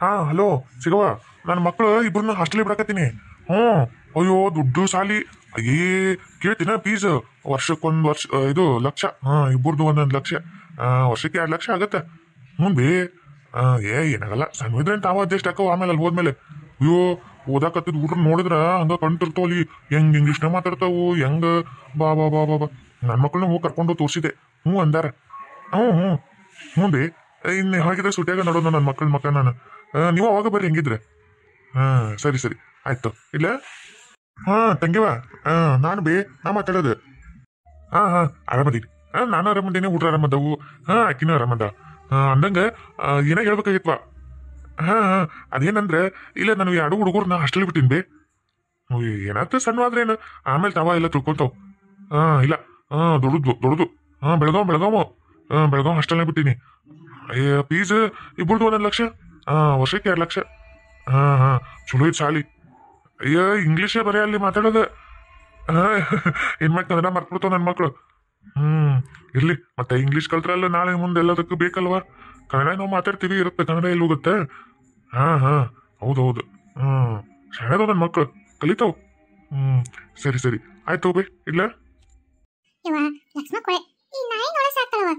ಹಾ ಹಲೋ ಸಿಗವ. ನನ್ನ ಮಕ್ಕಳು ಇಬ್ಬರನ್ನ ಹಾಸ್ಟೆಲಿಗೆ ಬಿಡಕತ್ತೀನಿ. ಹ್ಞೂ. ಅಯ್ಯೋ ದುಡ್ಡು ಸಾಲಿ ಅಯ್ಯೇ ಕೇಳ್ತೀನ ಫೀಸ್ ವರ್ಷಕ್ಕೊಂದು ವರ್ಷ ಇದು ಲಕ್ಷ. ಇಬ್ಬರದು ಒಂದೊಂದು ಲಕ್ಷ. ವರ್ಷಕ್ಕೆ 2 ಲಕ್ಷ ಆಗತ್ತೆ. ಹ್ಞೂ ಬೇ. ಏನಾಗಲ್ಲ ಸಣ್ಣ ಇದ್ರೆ ತಾವ ಅಡ್ಜಸ್ಟ್ ಹಾಕೋ ಆಮೇಲೆ ಅಲ್ಲಿ ಹೋದ್ಮೇಲೆ. ಅಯ್ಯೋ ಓದಾಕತ್ತಿದ್ ಹುಡ್ರು ನೋಡಿದ್ರ ಹಂಗ ಕಣ್ತಿರ್ತಾವ ಅಲ್ಲಿ ಹೆಂಗ್ ಇಂಗ್ಲೀಷ್ನ ಮಾತಾಡ್ತಾವು ಹೆಂಗ. ಬಾ ಬಾ ಬಾ ಬಾ ಬಾ ನನ್ನ ಮಕ್ಕಳನ್ನ ಹೋಗಿ ಕರ್ಕೊಂಡು ತೋರಿಸಿದೆ. ಹ್ಞೂ ಅಂದಾರ. ಹ್ಞೂ ಹ್ಞೂ ಹ್ಞೂ ಬೇ. ಇನ್ನು ಹಾಗಿದ್ರೆ ಸುಟ್ಯಾಗ ನೋಡೋದು ನನ್ನ ಮಕ್ಕಳ ಮಕ್ಕ ನಾನು. ನೀವು ಅವಾಗ ಬರ್ರಿ ಹೆಂಗಿದ್ರೆ. ಸರಿ ಸರಿ ಆಯ್ತು ಇಲ್ಲ. ತಂಗಿವ. ನಾನು ಬೇ ನಾ ಮಾತಾಡೋದು. ಆರಾಮದೀನಿ. ನಾನು ಆರಾಮದೀನಿ ಹುಡ್ರ ಆರಾಮದವು. ಆಕಿನೂ ಆರಾಮದ. ಅಂದಂಗ ಏನ ಹೇಳ್ಬೇಕಾಗಿತ್ವಾ. ಅದೇನಂದ್ರೆ ಇಲ್ಲ ನಾನು 2 ಹುಡುಗರ್ನ ಹಾಸ್ಟೆಲ್ ಬಿಟ್ಟಿನಿ ಬೇ. ಏನಾಯ್ತು ಸಣ್ಣ ಆದ್ರೇನು ಆಮೇಲೆ ತಾವ ಎಲ್ಲ ತಿಳ್ಕೊತಾವ್. ಇಲ್ಲ. ದೊಡ್ಡದು. ಬೆಳಗಾವ್ ಹಾಸ್ಟೆಲ್ನ ಬಿಟ್ಟಿನಿ. ಫೀಸ್ ಇಬ್ಬರದು 1 ಲಕ್ಷ. ವರ್ಷಕ್ಕೆ 2 ಲಕ್ಷ. ಚಲೋ ಐತ್ ಶಾಲಿ. ಅಯ್ಯ ಇಂಗ್ಲೀಷೇ ಬರೀ ಅಲ್ಲಿ ಮಾತಾಡೋದು. ಏನ್ ಮಾಡ್ಕಂದ್ರ ಮರ್ತ್ಬಿಡ್ತಾವ ನನ್ನ ಮಕ್ಳು. ಇರ್ಲಿ ಮತ್ತೆ ಇಂಗ್ಲೀಷ್ ಕಲ್ತ್ರಲ್ಲ ನಾಳೆ ಮುಂದೆ ಎಲ್ಲದಕ್ಕೂ ಬೇಕಲ್ವಾ. ಕನ್ನಡ ನಾವು ಮಾತಾಡ್ತೀವಿ ಇರುತ್ತೆ, ಕನ್ನಡ ಎಲ್ಲಿ ಹೋಗುತ್ತೆ. ಹೌದೌದು. ಶಾಣೆದ ನನ್ನ ಮಕ್ಳು ಕಲಿತಾವ್. ಸರಿ ಸರಿ ಆಯ್ತು ಬೇ ಇಲ್ಲ. ಇವ ಲಕ್ಷ್ಮ ಕೊಳೆ ಈ ನಾಯಿ ನೋಡ ಸಾಕ್ತಾಳವ.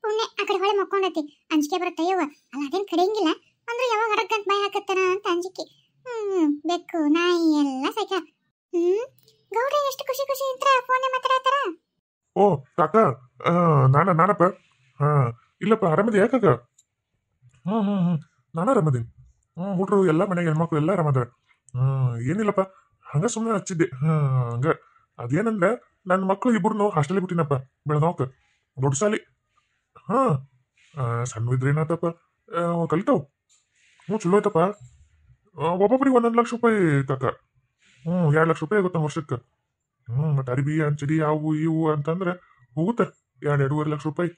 ಪುಣ್ಯ ಆ ಕಡೆ ಹೊಳೆ ಮಕ್ಕೊಂಡೈತಿ. ಅಂಜಿಕೆ ಬರುತ್ತೆ ಯವ್ವ. ಅಲ್ಲ ಅದೇನ್ ಕಡಿಯಂಗಿಲ್ಲ ಅಂದ್ರೆ ಯಾವಾಗ ಅಡಗಂತ ಬಾಯಿ ಹಾಕತ್ತಾನ ಅಂತ ಅಂಜಿಕೆ. ಬೆಕ್ಕು ನಾಯಿ ಎಲ್ಲ ಸೈಕ. ಗೌಡ್ರ ಎಷ್ಟು ಖುಷಿ ಖುಷಿ ಇದ್ರ ಫೋನ್ ಮಾತಾಡತ್ತಾರ. ಓ ಕಾಕ. ನಾನಪ್ಪ. ಇಲ್ಲಪ್ಪ ಆರಾಮದಿ ಯಾಕಾಕ. ನಾನು ಆರಾಮದೀನಿ. ಹುಡ್ರು ಎಲ್ಲ ಮನೆಗೆ ಹೆಣ್ಮಕ್ಳು ಎಲ್ಲ ಆರಾಮದ. ಏನಿಲ್ಲಪ್ಪ ಹಂಗ ಸುಮ್ಮನೆ ಹಚ್ಚಿದ್ದೆ. ಹಂಗ ಅದೇನಂದ್ರೆ ನನ್ನ ಮಕ್ಳು ಇಬ್ಬರು ಹಾಸ್ಟೆಲ್ ಬಿಟ್ಟಿನಪ್ಪ ಬೆಳಗಾವ್ಕ. ದೊಡ್ಡ ಸಾಲಿ. ಸಣ್ಣ ಇದ್ರೆ ಏನಾತಪ್ಪ ಕಲಿತಾವ್. ಚಲೋ ಐತಪ್ಪ. ಒಬ್ಬೊಬ್ರಿಗೆ 1,00,000 ರೂಪಾಯಿ ಕಾಕ. 2 ಲಕ್ಷ ರೂಪಾಯಿ ಆಗುತ್ತೆ ವರ್ಷಕ್ಕೆ. ಮತ್ತೆ ಅರಿಬಿ ಅಂಚಡಿ ಅವು ಇವು ಅಂತಂದ್ರೆ ಹೋಗುತ್ತೆ 2-2.5 ಲಕ್ಷ ರೂಪಾಯಿ.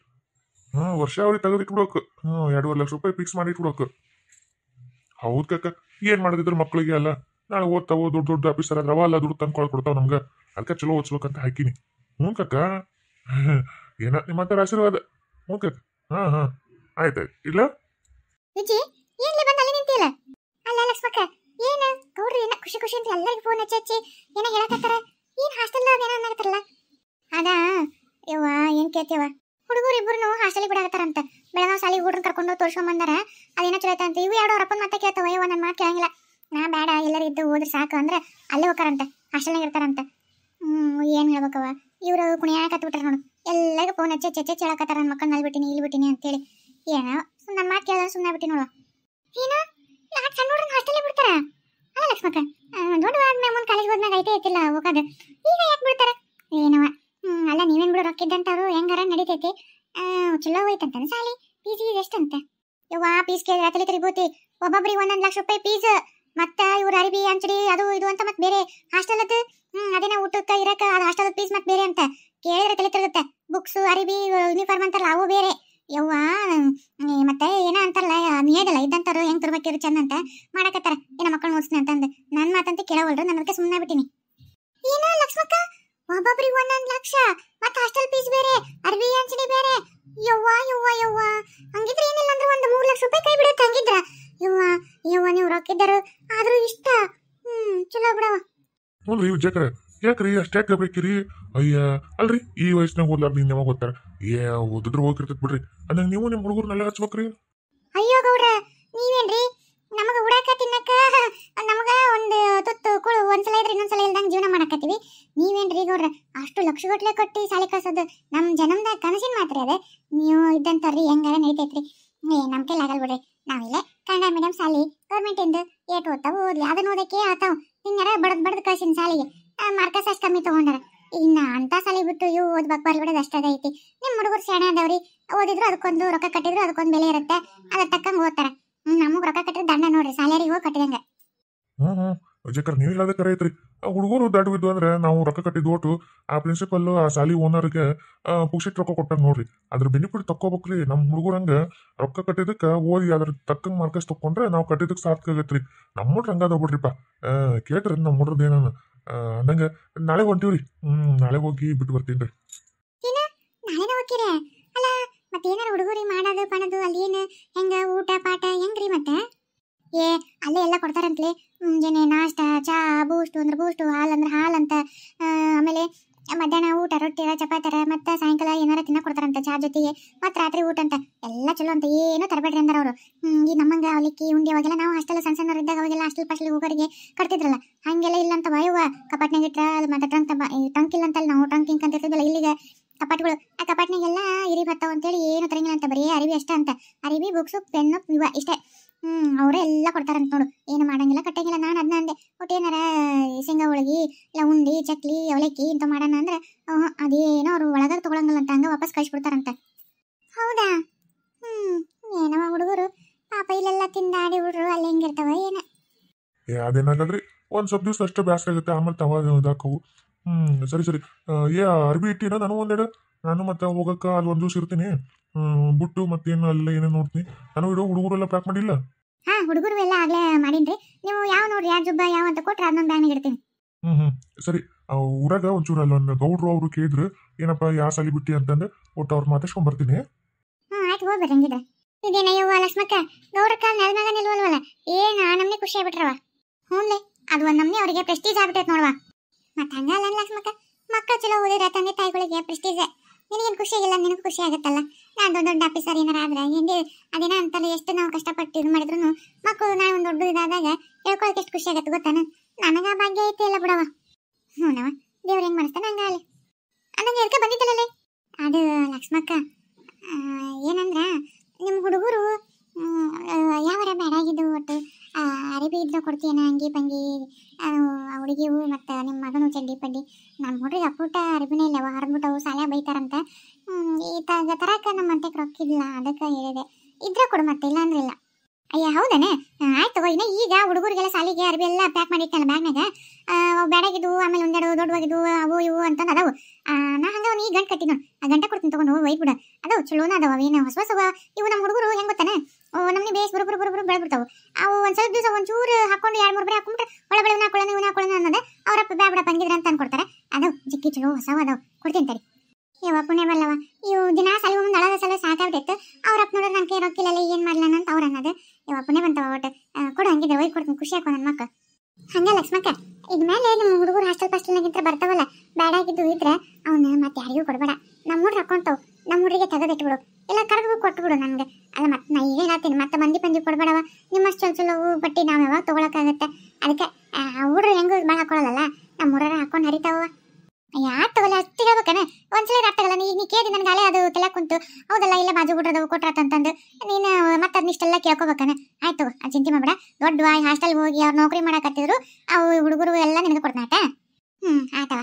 ವರ್ಷ ಅವ್ರಿಗೆ ತೆಗೆದಿಟ್ಬಿಡೋಕು. 2.5 ಲಕ್ಷ ರೂಪಾಯಿ ಫಿಕ್ಸ್ ಮಾಡಿ ಇಟ್ಬಿಡೋಕು. ಹೌದು ಕಾಕ. ಏನ್ ಮಾಡಿದ್ರು ಮಕ್ಳಿಗೆ ಅಲ್ಲ ನಾಳೆ ಓದ್ತಾವ ದೊಡ್ಡ ದೊಡ್ಡ ಆಫೀಸರ್ ಅದ್ರವ ಅಲ್ಲ ದುಡ್ಡು ತಂದು ಕೊಡ್ತಾವ ನಮ್ಗೆ. ಅದಕ್ಕೆ ಚಲೋ ಓದಿಸ್ಬೇಕಂತ ಹಾಕಿನಿ. ಕಾಕ. ಏನ ನಿಮ್ಮ ಹತ್ರ ಆಶೀರ್ವಾದ. ಕಾಕ. ಆಯ್ತಾಯ್ತು ಇಲ್ಲ. ವಿಜಿ ಏನ್ಲಿ ಬಂದ ಅಲ್ಲಿ ನಿಂತಿಲ್ಲ. ಅಲ್ಲ ಲಕ್ಷ್ಮಕ್ಕ ಏನ ಗೌಡ್ರು ಏನ ಖುಷಿ ಖುಷಿ ಅಂತ ಎಲ್ಲರಿಗೂ ಫೋನ್ ಹಚ್ಚಿ ಏನ ಹೇಳಕತ್ತಾರ. ಏನ್ ಹಾಸ್ಟೆಲ್ದಾಗ ಏನ ಅನ್ನಕತ್ತಾರಲ್ಲ. ಅದಾ ಯವ್ವ ಏನ್ ಕೇಳ್ತೇವ. ಹುಡುಗರು ಇಬ್ಬರು ಹಾಸ್ಟೆಲಿಗೆ ಬಿಡಾಕತ್ತಾರಂತ. ಬೆಳಗಾವ್ ಸಾಲಿಗೆ ಹುಡುಗರನ್ನ ಕರ್ಕೊಂಡು ತೋರ್ಸ್ಕೊಂಡ್ ಬಂದಾರ. ಅದೇನೋ ಚಲೋ ಐತಂತ. ಇವು 2 ಅವ್ರ ಅಪ್ಪನ ಮಾತಾ ಕೇಳ್ತಾವ. ಯವ್ವ ನನ್ನ ಮಾತು ಕೇಳಂಗಿಲ್ಲ. ನಾ ಬೇಡ ಎಲ್ಲರೂ ಇದ್ದು ಹೋದ್ರೆ ಸಾಕು ಅಂದ್ರೆ ಅಲ್ಲೇ ಹೋಗ್ತಾರಂತ. ಹಾಸ್ಟೆಲ್ನಾಗ ಇರ್ತಾರಂತ. ಏನ್ ಹೇಳ್ಬೇಕವ ಇವ್ರು ಕುಣಿಯಾಕತ್ಬಿಟ್ರ ನೋಡು. ಎಲ್ಲರಿಗೂ ಫೋನ್ ಹಚ್ಚಿ ಹೇಳಕತ್ತಾರ ನನ್ನ ಮಕ್ಕಳನ್ನ ಅಲ್ಲಿ ಬಿಟ್ಟಿನಿ ಇಲ್ಲಿ ಬಿಟ್ಟಿನಿ ಅಂತೇಳಿ. ಏನೋ ನನ್ನ ಮಾತು ಕೇಳಿದ್ರೆ ಸುಮ್ಮನೆ ಬಿಟ್ಟಿ ನೋಡುವ. ಏನ ಯಾಕೆ ಸಣ್ಣ ಹುಡುಗರನ್ನ ಹಾಸ್ಟೆಲಿಗೆ ಬಿಡ್ತಾರ. ಅಲ್ಲ ಲಕ್ಷ್ಮಕ್ಕ ದೊಡ್ಡವಾದ್ಮೇಲೆ ಮುಂದೆ ಕಾಲೇಜ್ ಹೋದ್ಮೇಲೆ ಐತಿಲ್ಲ ಹೋಗೋದು. ಈಗ ಯಾಕೆ ಬಿಡ್ತಾರ ಏನವ. ಅಲ್ಲ ನೀವೇನ್ ಬಿಡು ರೊಕ್ಕಿದ್ದಂತವ್ರು ಹೆಂಗಾರ ನಡೀತೈತಿ. ಚಲೋ ಹೋಯ್ತಂತ ಸಾಲಿ. ಫೀಸ್ ಎಷ್ಟಂತ ಯವ್ವ. ಫೀಸ್ ಕೇಳಿದ್ರೆ ತಲೆ ತಿರುಗೂತಿ. ಒಬ್ಬೊಬ್ರಿಗೆ 1,00,000 ರೂಪಾಯಿ ಫೀಸ್. ಮತ್ತ ಇವ್ರ ಅರಿಬಿ ಅಂಚಡಿ ಅದು ಇದು ಅಂತ ಮತ್ತೆ ಬೇರೆ ಹಾಸ್ಟೆಲ್ ಅದು. ಅದೇನ ಊಟಕ್ಕೆ ಇರಕ ಅದು ಹಾಸ್ಟೆಲ್ ಫೀಸ್ ಮತ್ತೆ ಬೇರೆ ಅಂತ ಕೇಳಿದ್ರೆ ತಲೆ ತಿರುಗುತ್ತೆ. ಬುಕ್ಸ್ ಅರಿಬಿ ಯೂನಿಫಾರ್ಮ್ ಅಂತಾರಲ್ಲ ಅವು ಬೇರೆ ಯವ್ವ. ಮತ್ತೆ ಏನ ಅಂತಾರಲ್ಲ ನೀದಲ್ಲ ಇದ್ದಂತಾರು ಹೆಂಗ್ ತರ್ಬೇಕಿರು ಚಂದ ಅಂತ ಮಾಡಕತ್ತಾರ. ಏನ ಮಕ್ಕಳು ಮುಗಿಸ್ನಿ ಅಂತಂದು ನನ್ ಮಾತಂತ ಕೇಳವಲ್ರು. ನಾನು ಅದಕ್ಕೆ ಸುಮ್ಮನೆ ಬಿಟ್ಟಿನಿ. ಏನ ಲಕ್ಷ್ಮಕ್ಕ ಒಬ್ಬೊಬ್ರಿಗೆ 1,00,000 ಮತ್ತೆ ಹಾಸ್ಟೆಲ್ ಫೀಸ್ ಬೇರೆ ಅರ್ಬಿ ಅಂಚಡಿ ಬೇರೆ. ಯವ್ವ ಯವ್ವ ಯವ್ವ ಹಂಗಿದ್ರೆ ಏನಿಲ್ಲ ಅಂದ್ರೆ 3 ಲಕ್ಷ ರೂಪಾಯಿ ಕೈ ಬಿಡುತ್ತೆ. ಹಂಗಿದ್ರ ಯವ್ವ ನೀವು ರೊಕ್ಕಿದ್ದರು ಆದ್ರೂ ಇಷ್ಟ. ಚಲೋ ಬಿಡವ. ನೋಡ್ರಿ ವಿಜಯಕರ ಯಾಕ್ರಿ ಅಷ್ಟೇ ಕೇಳ್ಬೇಕಿರಿ. ಅಯ್ಯ ಅಲ್ರಿ ಈ ವಯಸ್ಸಿನಾಗ ಓದ್ಲಾರ್ದು ನಿನ್ ಯಾವಾಗ ಓದ್ತಾರ. ಓದಿದ್ರು ಹೋಗಿರ್ತೈತ್ ಬಿಡ್ರಿ. ಅಂದಂಗ ನೀವು ನಿಮ್ ಹುಡುಗರ್ನೆಲ್ಲ ಹಚ್ಬೇಕ್ರಿ. ಅಯ್ಯೋ ಗೌಡ್ರ ನೀವೇನ್ರಿ ನಮಗ ಉಡಾಕ ತಿನ್ನಕ ನಮಗ ಒಂದು ತುತ್ತು ಕುಳು ಒಂದ್ಸಲ ಇದ್ರೆ ಇನ್ನೊಂದ್ಸಲ ಇಲ್ದಂಗ ಜೀವನ ಮಾಡಕತ್ತೀವಿ. ನೀವೇನ್ರಿ ಗೌಡ್ರ ಅಷ್ಟು ಲಕ್ಷಗಟ್ಲೆ ಕೊಟ್ಟಿ ಸಾಲಿ ಕಳ್ಸೋದು ನಮ್ ಜನಮ್ದ ಕನಸಿನ ಮಾತ್ರ ಅದ. ನೀವು ಇದ್ದಂತವ್ರಿ ಹೆಂಗಾರ ನಡಿತೈತ್ರಿ. ನಮ್ ಕೈಲಿ ಆಗಲ್ ಬಿಡ್ರಿ. ನಾವಿಲ್ಲೇ ಕನ್ನಡ ಮೀಡಿಯಂ ಸಾಲಿ ಗೌರ್ಮೆಂಟ್ ಇಂದ ಏಟ್ ಓದ್ತಾವ ಓದ್ಲಿ ಅದನ್ನ ಓದಕ್ಕೆ ಆತಾವ್. ಹಿಂಗಾರ ಬಡದ್ ಕಳ್ಸಿನ ಸಾಲಿಗೆ ಮಾರ್ಕಸ್ ಅಷ್ಟು ಕಮ್ಮಿ ತಗೊಂಡಾರ. ಇನ್ನ ಅಂತ ಸಾಲಿ ಬಿಟ್ಟು ಇವು ಓದ್ಬೇಕು ಬರ್ಬಿಡೋದು ಅಷ್ಟದ ಐತಿ. ನಿಮ್ ಹುಡುಗರು ಶಾಣೆ ಅದಾವ್ರಿ. ಓದಿದ್ರು ಅದಕ್ಕೊಂದು ರೊಕ್ಕ ಕಟ್ಟಿದ್ರು ಅದಕ್ಕೊಂದು ಬೆಲೆ ಇರುತ್ತೆ. ಅದ್ರ ತಕ್ಕಂಗ ಓದ್ತಾರ. ನಮಗ್ ರೊಕ್ಕ ಕಟ್ಟಿದ್ರೆ ದಂಡ ನೋಡ್ರಿ ಸಾಲಿಯಾರಿಗೆ ಹೋಗಿ ಕಟ್ಟಿದಂಗ. ವಿಜಯಕರ್ ನೀವು ಹೇಳೋದೇ ಕರೆ ಐತ್ರಿ. ಹುಡುಗರು ದಾಟವಿದ್ದು ಅಂದ್ರೆ ನಾವು ರೊಕ್ಕ ಕಟ್ಟಿದ್ದು ಒಟ್ಟು ಆ ಪ್ರಿನ್ಸಿಪಲ್ ಆ ಸಾಲಿ ಓನರ್ಗೆ ಪುಕ್ಷಿಟ್ ರೊಕ್ಕ ಕೊಟ್ಟಾಗ ನೋಡ್ರಿ. ಅದ್ರ ಬೆನಿಫಿಟ್ ತಕ್ಕೋಬೇಕ್ರಿ. ನಮ್ಮ ಹುಡುಗರಂಗ ರೊಕ್ಕ ಕಟ್ಟಿದಕ್ಕೆ ಓದಿ ಅದ್ರ ತಕ್ಕಂಗೆ ಮಾರ್ಕಸ್ ತಕೊಂಡ್ರೆ ನಾವು ಕಟ್ಟಿದಕ್ಕೆ ಸಾರ್ಥಕ ಆಗತ್ರಿ. ನಮ್ಮ ಹುಡ್ರ ಹಂಗಾದ ಬಿಡ್ರಿಪ್ಪ. ಕೇಳ್ರಿ ನಮ್ಮ ಹುಡ್ರದ್ದು ಏನಾನ ಅಂದಂಗ ನಾಳೆ ಹೊಂಟಿವ್ರಿ. ನಾಳೆ ಹೋಗಿ ಬಿಟ್ಟು ಬರ್ತೀನಿ ರೀ. ನಾಳೆನ ಹೋಗ್ತೀರ ಅಲ್ಲ. ಮತ್ತೇನಾರ ಹುಡುಗರಿ ಮಾಡೋದು ಪಣದು ಅಲ್ಲಿ ಏನು ಹೆಂಗ ಊಟ ಪಾಠ ಹೆಂಗ್ರಿ ಮತ್ತೆ ಏ ಅಲ್ಲೇ ಎಲ್ಲ ಕೊಡ್ತಾರಂತಲೇ. ಮುಂಜಾನೆ ನಾಷ್ಟ ಚಾ, ಬೂಸ್ಟು ಅಂದ್ರೆ ಬೂಸ್ಟು, ಹಾಲು ಅಂದ್ರೆ ಹಾಲು ಅಂತ. ಆಮೇಲೆ ಮಧ್ಯಾಹ್ನ ಊಟ ರೊಟ್ಟಿರ ಚಪಾತರ, ಮತ್ತೆ ಸಾಯಂಕಾಲ ಏನಾರ ತಿನ್ನ ಕೊಡ್ತಾರಂತ ಚಾ ಜೊತೆಗೆ, ಮತ್ತೆ ರಾತ್ರಿ ಊಟ ಅಂತ ಎಲ್ಲ ಚಲೋ ಅಂತ. ಏನೋ ತರಬೇಡ್ರಿ ಅಂದಾರ ಅವರು. ಈ ನಮ್ಮಂಗ ಅವಲಿಕ್ಕಿ ಉಂಡಿ ಅವಾಗೆಲ್ಲ ನಾವು ಹಾಸ್ಟೆಲ್ ಸಣ್ಣ ಸಣ್ಣವ್ರು ಇದ್ದಾಗ ಅವಾಗೆಲ್ಲ ಹಾಸ್ಟೆಲ್ ಹೋಗೋರಿಗೆ ಕಟ್ತಿದ್ರಲ್ಲ, ಹಂಗೆಲ್ಲ ಇಲ್ಲ ಅಂತ ವಾಯುವ. ಕಪಾಟ್ನಾಗ ಇಟ್ರ ಮತ್ತೆ ಟ್ರಂಕ್ ಇಲ್ಲ ಅಂತಲ್ಲ, ನಾವು ಟ್ರಂಕ್ ಹಿಂಗ್ ಅಂತ ಇರ್ತಿದ್ವಲ್ಲ ಇಲ್ಲಿಗೆ ಕಪಾಟ್ಗಳು. ಆ ಕಪಾಟ್ನಾಗೆಲ್ಲ ಇರಿ ಬರ್ತಾವ ಅಂತೇಳಿ ಏನು ತರಂಗಿಲ್ಲ ಅಂತ, ಬರೀ ಅರಿವಿ ಅಷ್ಟೇ ಅಂತ. ಅರಿವಿ, ಬುಕ್ಸು, ಪೆನ್ನು ಇವ ಇಷ್ಟೇ. ಅವರೇ ಎಲ್ಲ ಕೊಡ್ತಾರಂತ ನೋಡು. ಏನು ಮಾಡಂಗಿಲ್ಲ ಕಟ್ಟಂಗಿಲ್ಲ. ನಾನು ಅದನ್ನ ಅಂದೆ, ಒಟ್ಟು ಏನಾರ ಶೇಂಗಾ ಹೋಳಿಗೆ ಇಲ್ಲ ಉಂಡಿ ಚಕ್ಲಿ ಅವಲಕ್ಕಿ ಇಂಥ ಮಾಡೋಣ ಅಂದ್ರೆ ಅದೇನೋ ಅವ್ರು ಒಳಗಾಗ ತೊಗೊಳಂಗಿಲ್ಲ ಅಂತ, ಹಂಗ ವಾಪಸ್ ಕಳಿಸ್ಬಿಡ್ತಾರಂತ. ಹೌದಾ? ಏನವ ಹುಡುಗರು ಪಾಪ ಇಲ್ಲೆಲ್ಲ ತಿಂದಾಡಿ ಹುಡುಗರು ಅಲ್ಲಿ ಹೆಂಗಿರ್ತಾವ ಏನ. ಅದೇನಾಗಲ್ರಿ, ಒಂದ್ ಸ್ವಲ್ಪ ದಿವಸ ಅಷ್ಟೇ ಬ್ಯಾಸರ ಆಗುತ್ತೆ, ಆಮೇಲೆ ತವ ಇದಾಕವು. ಸರಿ ಸರಿ. ಅರ್ಬಿ ಇಟ್ಟಿನ ನಾನು ಒಂದೆರಡು. ನಾನು ಮತ್ತೆ ಹೋಗಕ್ಕ ಅಲ್ಲಿ ಒಂದ್ ದಿವಸ ಇರ್ತೀನಿ. ಬುಟ್ಟು ಮತ್ತೇನು ಅಲ್ಲ ಏನೇನು ನೋಡ್ತೀನಿ. ನಾನು ಇಡೋ ಹುಡುಗರೆಲ್ಲ ಪ್ಯಾಕ್ ಮಾಡಿಲ್ಲ. ಹಾ, ಹುಡುಗರು ಎಲ್ಲ ಆಗ್ಲೇ ಮಾಡೀನ್ರಿ. ನೀವು ಯಾವ ನೋಡ್ರಿ, ಯಾವ ಜುಬ್ಬ ಯಾವ ಅಂತ ಕೊಟ್ರೆ ಅದನ್ನೊಂದು ಬ್ಯಾಗ್ನಾಗ ಇಡ್ತೀನಿ. ಸರಿ. ಊರಾಗ ಒಂಚೂರು ಅಲ್ಲೊಂದು ಗೌಡ್ರು ಅವರು ಕೇಳಿದ್ರು, ಏನಪ್ಪ ಯಾವ ಸಾಲಿ ಬಿಟ್ಟಿ ಅಂತಂದು ಒಟ್ಟು ಅವ್ರು ಮಾತಾಡ್ಸ್ಕೊಂಡ್ ಬರ್ತೀನಿ. ಆಯ್ತು, ಹೋಗ್ಬೇಡ್ರಿ ಹಂಗಿದ್ರೆ. ಇದೇನಯ್ಯವ್ವ ಲಕ್ಷ್ಮಕ್ಕ, ಗೌಡ್ರ ಕಾಲ್ ನೆಲ ಮ್ಯಾಗ ನಿಲ್ವಲ್ವಲ್ಲ, ಏನ್ ಆ ನಮ್ನೆ ಖುಷಿ ಆಗ್ಬಿಟ್ರವ. ಹ್ಞೂನ್ಲೆ, ಅದು ಒಂದ್ ನಮ್ನೆ ಅವ್ರಿಗೆ ಪ್ರೆಸ್ಟೀಜ್ ಆಗ್ಬಿಟ್ಟೈತೆ ನೋಡ್ವಾ. ಮತ್ತೆ ಹಂಗಲ್ಲ ಲಕ್ಷ್ಮಕ್ಕ, ಮಕ್ಕಳು ಚಲೋ ಓದಿರ ತಂದೆ ತಾಯಿಗಳಿಗೆ ಪ್ರೆಸ್ಟೀಜ್. ನಿನಗೇನು ಖುಷಿ ಆಗಿಲ್ಲ, ನಿನಗೂ ಖುಷಿ ಆಗುತ್ತಲ್ಲ. ನಾನು ದೊಡ್ಡ ಆಫೀಸರ್ ಏನಾರ ಆದ್ರೆ ಹಿಂಗೆ ಅದೇನ ಅಂತಲ್ಲ, ಎಷ್ಟು ನಾವು ಕಷ್ಟಪಟ್ಟು ಇದು ಮಾಡಿದ್ರು ಮಕ್ಕಳು ನಾನು ಒಂದು ದೊಡ್ಡ ಇದಾದಾಗ ಹೇಳ್ಕೊಳಕ್ಕೆ ಎಷ್ಟು ಖುಷಿ ಆಗತ್ತೆ ಗೊತ್ತಾನ. ನನಗ ಭಾಗ್ಯ ಐತಿ ಎಲ್ಲ ಬಿಡವ. ಹ್ಞೂನವ, ದೇವ್ರು ಹೆಂಗ್ ಮಾಡಿಸ್ತಾನೆ ಹಂಗಾಗಲಿ ಅನ್ನಂಗೆ ಎದಕ್ಕೆ ಬಂದಿದ್ದಲ್ಲೇ. ಅದು ಲಕ್ಷ್ಮಕ್ಕ, ಏನಂದ್ರ ನಿಮ್ಮ ಹುಡುಗರು ಯಾವಾರ ಬೇಡಾಗಿದ್ದು ಒಟ್ಟು ಅರಿಬಿ ಇದ್ರೆ ಕೊಡ್ತೀಯನ, ಅಂಗಿ ಪಂಗಿ ಹುಡುಗಿವು ಮತ್ತು ನಿಮ್ಮ ಮಗನು ಚಡ್ಡಿ ಪಡ್ಡಿ. ನಮ್ಮ ಹುಡುಗ ಅಪ್ಪುಟ ಅರಿಬಿನೇ ಇಲ್ಲವ, ಹರಿದ್ಬಿಟ್ಟವು ಶಾಲೆ ಬೈತಾರಂತ. ಈತಾಗ ತರಕ ನಮ್ಮ ಅಂತೆ ರೊಕ್ಕಿಲ್ಲ, ಅದಕ್ಕೆ ಹೇಳಿದೆ. ಇದ್ರೆ ಕೊಡು, ಮತ್ತೆ ಇಲ್ಲ ಅಂದ್ರೆ ಇಲ್ಲ. ಅಯ್ಯ ಹೌದಾನೆ, ಆಯ್ತು ತಗೋ. ಇನ್ನ ಈಗ ಹುಡುಗರಿಗೆಲ್ಲ ಸಾಲಿಗೆ ಅರ್ಬಿ ಎಲ್ಲ ಪ್ಯಾಕ್ ಮಾಡಿಟ್ಟಲ್ಲ ಬ್ಯಾಗ್ನಾಗ. ಬೇಡಾಗಿದ್ವು, ಆಮೇಲೆ ಒಂದೆರಡು ದೊಡ್ಡವಾಗಿದ್ವು ಅವು ಇವು ಅಂತಂದು ಅದಾವು. ನಾ ಹಂಗ ಅವ್ನು ಈ ಗಂಟು ಕಟ್ಟಿದ್ ನೋಡಿ, ಆ ಗಂಟೆ ಕೊಡ್ತೀನಿ ತಗೊಂಡು ಒಯ್ದು ಬಿಡ. ಅದಾವು ಚಲೋನ ಅದಾವ, ಅವೇನು ಹೊಸ ಹೊಸವ ಇವು. ನಮ್ಮ ಹುಡುಗರು ಹೆಂಗೆ ಗೊತ್ತಾನೆ, ನಮ್ಗೆ ಬೇಸ್ ಬರೋಬ್ಬರು ಬೆಳೆಬಿಡ್ತಾವು. ಅವು ಒಂದು ಸ್ವಲ್ಪ ದಿವಸ ಒಂಚೂರು ಹಾಕೊಂಡು 2-3 ಬರೀ ಹಾಕೊಂಡ್ರೆ ಒಳ ಬೆಳೆ ಹಾಕೊಳ್ಳೋಣ ಇವ್ನ ಹಾಕೊಳ್ಳೋಣ ಅನ್ನೋದು ಅವರಪ್ಪ ಬ್ಯಾಡ ಬಂದಿದ್ರೆ ಅಂತ ಅನ್ಕೊಡ್ತಾರೆ. ಅದಾವು ಜಿಕ್ಕಿ ಚಲೋ ಹೊಸವ ಅದಾವು, ಕೊಡ್ತೀನಿ ತಡಿ. ಯವ್ವ ಪುಣ್ಯ ಬಲ್ಲವ, ಇವು ದಿನ ಸಾಲಿ ಮುಂದೆ ಅಳದ ಸಲ ಸಾಕಾಗ್ಬಿಟ್ಟಿತ್ತು. ಅವ್ರಪ್ಪ ನೋಡಿದ್ರೆ ನನ್ನ ಕೈ ರೊಕ್ಕಿಲ್ಲ, ಏನು ಮಾಡ್ಲಾನ ಅಂತ ಅವ್ರು ಅನ್ನೋದು. ಯವ್ವ ಪುಣ್ಯ ಬಂತವ, ಒಟ್ಟು ಕೊಡು ಹಂಗಿದ್ರೆ ಒಯ್ದು ಕೊಡ್ತೀನಿ, ಖುಷಿ ಹಾಕೋ ನನ್ನ ಮಕ್ಕ. ಹಂಗೆ ಲಕ್ಷ್ಮಕ್ಕ, ಇದ ಮೇಲೆ ನಿಮ್ಮ ಹುಡುಗರು ಹಾಸ್ಟೆಲ್ ಪಾಸ್ಟೆಲ್ನಾಗಿಂತ ಬರ್ತಾವಲ್ಲ, ಬೇಡಾಗಿದ್ದು ಇದ್ರೆ ಅವನ್ನ ಮತ್ತೆ ಯಾರಿಗೂ ಕೊಡ್ಬೇಡ. ನಮ್ಮ ಹುಡ್ರು ಹಾಕೊಂತಾವು, ನಮ್ಮ ಹುಡುಗಿಗೆ ತೆಗೆದಿಟ್ಬಿಡು, ಇಲ್ಲ ಕರೆದು ಕೊಟ್ಬಿಡು ನನಗೆ. ಅಲ್ಲ ಮತ್ತೆ ನಾ ಈಗ ಹೇಳ್ತೀನಿ, ಮತ್ತೆ ಮಂದಿ ಕೊಡ್ಬೇಡವ. ನಿಮ್ಮಷ್ಟು ಚಲೋ ಬಟ್ಟೆ ನಾವು ಯಾವಾಗ ತೊಗೊಳಕ್ಕಾಗತ್ತೆ. ಅದಕ್ಕೆ ಹುಡ್ರು ಹೆಂಗೂ ಭಾಳ ಹಾಕೊಳ್ಳಲ್ಲ, ನಮ್ಮ ಹುಡ್ರ ಹಾಕೊಂಡು ಹರಿತಾವ. ಯಾರು ತಗೋಲ್ಲ ಅಷ್ಟು ಹೇಳ್ಬೇಕನ, ಒಂದ್ಸಲ ಯಾರು ತಗೋಲ್ಲ. ನೀ ಕೇಳಿ ನನಗೆ ಅಲೆ ಅದು ತಲೆ ಕುಂತು, ಹೌದಲ್ಲ ಇಲ್ಲ ಬಾಜು ಬಿಡ್ರದವು ಕೊಟ್ರಾತಂತಂದು ನೀನು ಮತ್ತೆ ಅದನ್ನಿಷ್ಟೆಲ್ಲ ಕೇಳ್ಕೊಬೇಕನ. ಆಯ್ತು, ಅದು ಚಿಂತೆ ಮಾಡ್ಬೇಡ. ದೊಡ್ಡ ಹಾಸ್ಟೆಲ್ ಹೋಗಿ ಅವ್ರು ನೌಕರಿ ಮಾಡಕತ್ತಿದ್ರು, ಅವು ಹುಡುಗರು ಎಲ್ಲ ನಿನಗೆ ಕೊಡ್ತಾಟ. ಆಯ್ತವ.